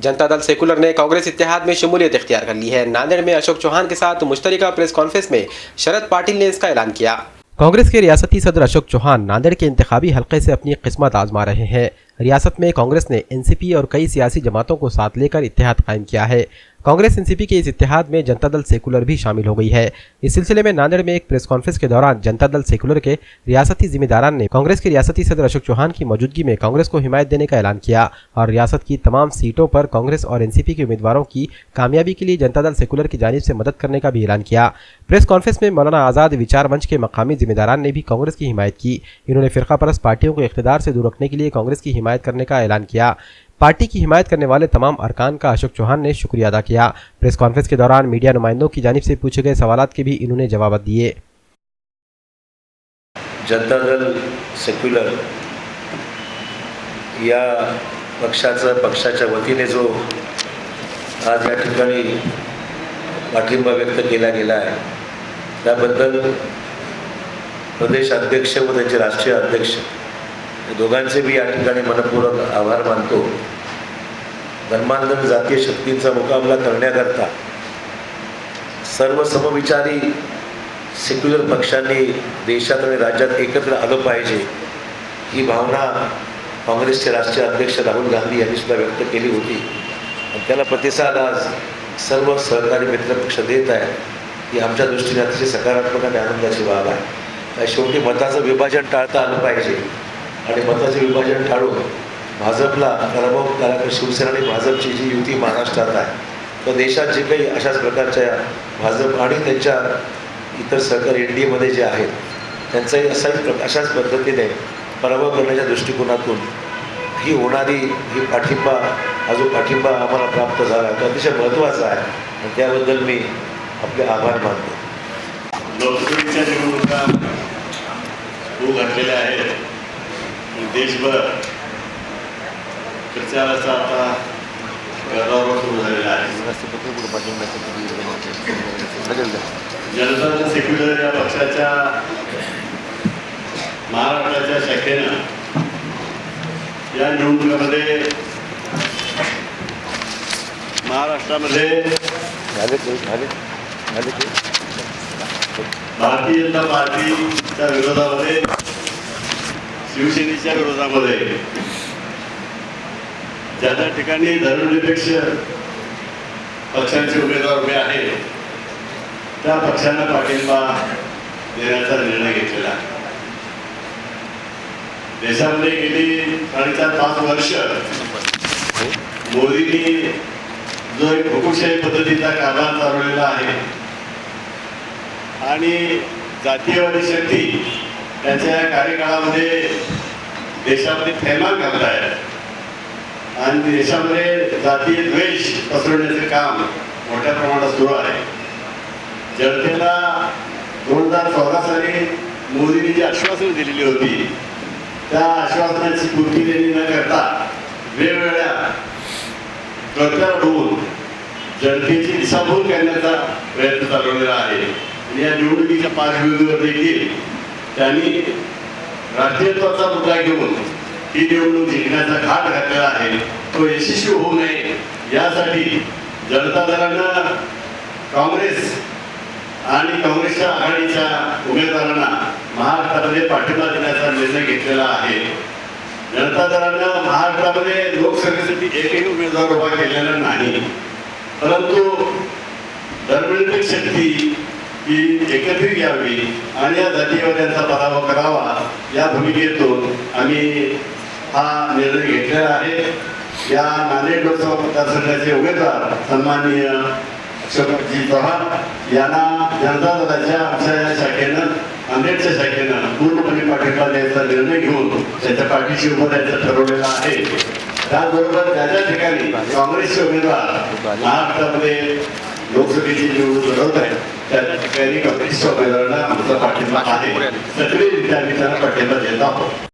Janata Dal secular ने कांग्रेस इत्तेहाद में शमूलियत इख्तियार कर ली है। नांदेड़ में अशोक चौहान के साथ मुश्तरका प्रेस कॉन्फ्रेंस में शरद पाटिल ने इसका ऐलान किया। कांग्रेस के रियासती सदर अशोक चौहान नांदेड़ के इंतखाबी हलके से अपनी किस्मत आजमा रहे हैं। रियासत में कांग्रेस ने एनसीपी और कई सियासी जमातों को साथ लेकर इत्तेहाद कायम किया है। कांग्रेस एनसीपी के इस इत्तेहाद में जनता दल सेकुलर भी शामिल हो गई है। इस सिलसिले में नांदेड़ में एक प्रेस कॉन्फ्रेंस के दौरान जनता दल सेकुलर के रियासती जिम्मेदारान ने कांग्रेस के रियासती सदर अशोक चौहान की मौजूदगी में कांग्रेस को हिमायत देने का ऐलान किया और रियासत की तमाम सीटों पर कांग्रेस और एनसीपी के उम्मीदवारों की कामयाबी के लिए जनता दल सेकुलर की जानिब से मदद करने का भी ऐलान किया। प्रेस कॉन्फ्रेंस में मौलाना आज़ाद विचार मंच के मकामी जिम्मेदारान ने भी कांग्रेस की हिमायत की। इन्होंने फिरका परस्त पार्टियों को इख्तिदार से दूर रखने के लिए कांग्रेस की हिमायत करने का ऐलान किया। पार्टी की हिमायत करने वाले तमाम अरकान का अशोक चौहान ने शुक्रिया अदा किया। प्रेस कॉन्फ्रेंस के दौरान मीडिया नुमाइंदों की जानिब से पूछे गए सवालात के भी इन्होंने जवाब दिए। जनता दल सेक्युलर या पक्षाच्या वतीने जो आज या ठिकाणी पाठिंबा व्यक्त केला गेला आहे त्याबद्दल प्रदेश अध्यक्ष व त्यांचे राष्ट्रीय अध्यक्ष दोघांचे भी या ठिकाणी मनपूर्वक आभार मानतो। धर्मांतर जातीय शक्तींचा मुकाबला करण्याकरता सर्व समविचारी सेक्युलर पक्षांनी देशात आणि राज्यात एकत्र आलं पाहिजे ही भावना काँग्रेसचे राष्ट्रीय अध्यक्ष राहुल गांधी यांनी सुद्धा व्यक्त केली होती आणि त्याला प्रतिसाद आज सर्व सहकारी मित्रपक्ष देत आहे ही आमच्या दृष्टीने अतिशय सकारात्मक आणि आनंदाची बाब आहे। शेवटी मताचं विभाजन टाळता आलं पाहिजे आणि मताचे विभाजन टाळून भाजपला पराभव करायला शिवसेना आणि भाजपची जी युती महाराष्ट्रात आहे तर देशात जे काही अशाच प्रकारच्या भाजप आणि त्यांच्या इतर सहकारी एनडीएमध्ये जे आहेत त्यांचाही अशाच पद्धतीने पराभव करण्याच्या दृष्टिकोनातून ही होणारी ही पाठिंबा हा जो पाठिंबा आम्हाला प्राप्त झाला तो अतिशय महत्त्वाचा आहे आणि त्याबद्दल मी आपले आभार मानतो। लोकसभेच्या निवडणुका होऊ घातलेल्या आहेत। देशभर प्रचाराचा आता गदारोळ सुरू झालेला आहे। जनता दल सेक्युलर या पक्षाच्या महाराष्ट्राच्या शाखेनं या निवडणुकीमध्ये महाराष्ट्रामध्ये भारतीय जनता पार्टीच्या विरोधामध्ये शिवसेनेच्या विरोधामध्ये ज्या ज्या ठिकाणी धर्मनिरपेक्ष पक्षांचे उमेदवार उभे आहेत त्या पक्षांना पाठिंबा देण्याचा निर्णय घेतलेला आहे। देशामध्ये गेली 4.5 वर्ष मोदींनी जो एक हुकुमशाही पद्धतीचा कारभार चालवलेला आहे आणि जातीयवादी शक्ती त्यांच्या कार्यकाळामध्ये देशामध्ये थैमान घालत आहेत आणि देशामध्ये जातीय द्वेष पसरवण्याचे काम मोठ्या प्रमाणात सुरू आहे। जनतेला 2014 साली मोदींनी जी आश्वासनं दिलेली होती त्या आश्वासनाची पूर्ती न करता वेगवेगळ्या प्रचार होऊन जनतेची दिशाभूल करण्याचा प्रयत्न चालवलेला आहे। या निवडणुकीच्या पार्श्वभूमीवर देखील त्यांनी राष्ट्रीयत्वाचा मुद्दा घेऊन ही निवडणूक जिंकण्याचा घाट घातलेला आहे। तो यशस्वी होऊ नये यासाठी जनता दलानं काँग्रेस आणि काँग्रेसच्या आघाडीच्या उमेदवारांना महाराष्ट्रामध्ये पाठिंबा देण्याचा निर्णय घेतलेला आहे। जनता दलानं महाराष्ट्रामध्ये लोकसभेसाठी एकही उमेदवार उभा केलेला नाही, परंतु धर्मनिरपेक्ष शक्ती ही एकत्रित यावी आणि या जातीयवाद्यांचा पराभव करावा या भूमिकेतून आम्ही हा निर्णय घेतलेला आहे। या नांदेड लोकसभा मतदारसंघाचे उमेदवार सन्माननीय अशोकजी चव्हाण यांना जनता दलाच्या आमच्या या शाखेनं नांदेडच्या शाखेनं पूर्णपणे पाठिंबा द्यायचा निर्णय घेऊन त्याच्या पाठीशी उभं राहायचं ठरवलेलं आहे। त्याचबरोबर ज्या ज्या ठिकाणी काँग्रेसचे उमेदवार महाराष्ट्रामध्ये लोकसभेची निवडणूक लढवत आहेत त्या ठिकाणी काँग्रेसच्या उमेदवारांना आमचा पाठिंबा आहे। सक्रियरित्या आम्ही त्यांना पाठिंबा देत आहोत।